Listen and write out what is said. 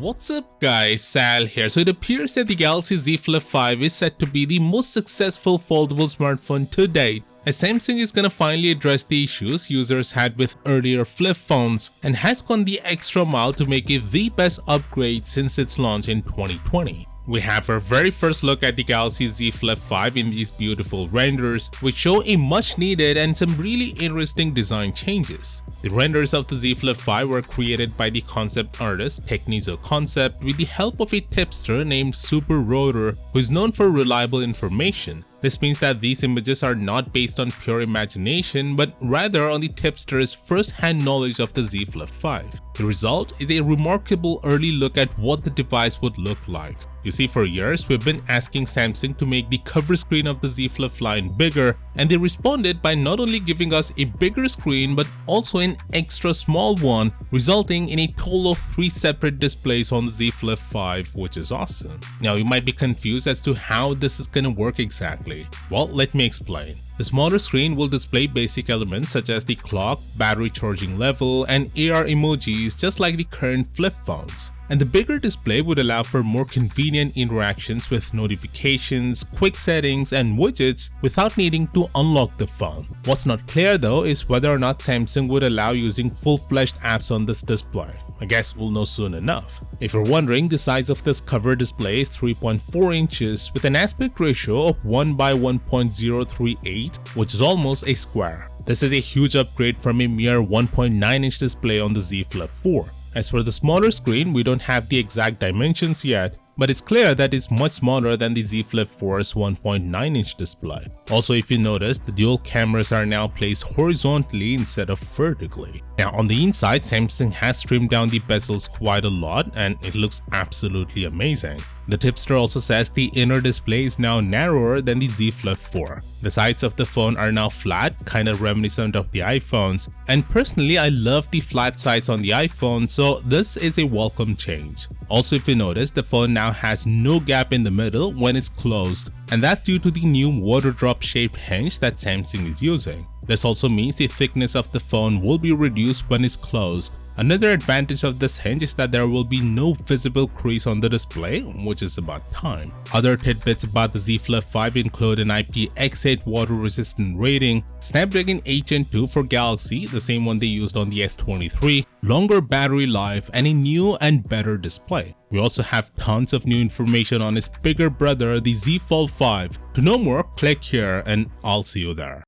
What's up guys, Sal here. So it appears that the Galaxy Z Flip 5 is set to be the most successful foldable smartphone to date, as Samsung is gonna finally address the issues users had with earlier flip phones and has gone the extra mile to make it the best upgrade since its launch in 2020. We have our very first look at the Galaxy Z Flip 5 in these beautiful renders, which show a much needed and some really interesting design changes. The renders of the Z Flip 5 were created by the concept artist Technizo Concept with the help of a tipster named Super Rotor, who is known for reliable information. This means that these images are not based on pure imagination, but rather on the tipster's first-hand knowledge of the Z Flip 5. The result is a remarkable early look at what the device would look like. You see, for years we've been asking Samsung to make the cover screen of the Z Flip line bigger, and they responded by not only giving us a bigger screen but also an extra small one, resulting in a total of 3 separate displays on the Z Flip 5, which is awesome. Now you might be confused as to how this is gonna work exactly. Well, let me explain. The smaller screen will display basic elements such as the clock, battery charging level, and AR emojis just like the current flip phones. And the bigger display would allow for more convenient interactions with notifications, quick settings, and widgets without needing to unlock the phone. What's not clear though is whether or not Samsung would allow using full-fledged apps on this display. I guess we'll know soon enough. If you're wondering, the size of this cover display is 3.4 inches with an aspect ratio of 1:1.038, which is almost a square. This is a huge upgrade from a mere 1.9-inch display on the Z Flip 4. As for the smaller screen, we don't have the exact dimensions yet, but it's clear that it's much smaller than the Z Flip 4's 1.9-inch display. Also, if you notice, the dual cameras are now placed horizontally instead of vertically. Now on the inside, Samsung has trimmed down the bezels quite a lot and it looks absolutely amazing. The tipster also says the inner display is now narrower than the Z Flip 4. The sides of the phone are now flat, kinda reminiscent of the iPhones, and personally I love the flat sides on the iPhone, so this is a welcome change. Also, if you notice, the phone now has no gap in the middle when it's closed, and that's due to the new water drop shaped hinge that Samsung is using. This also means the thickness of the phone will be reduced when it's closed. Another advantage of this hinge is that there will be no visible crease on the display, which is about time. Other tidbits about the Z Flip 5 include an IPX8 water resistant rating, Snapdragon 8 Gen 2 for Galaxy, the same one they used on the S23, longer battery life, and a new and better display. We also have tons of new information on its bigger brother, the Z Fold 5. To know more, click here and I'll see you there.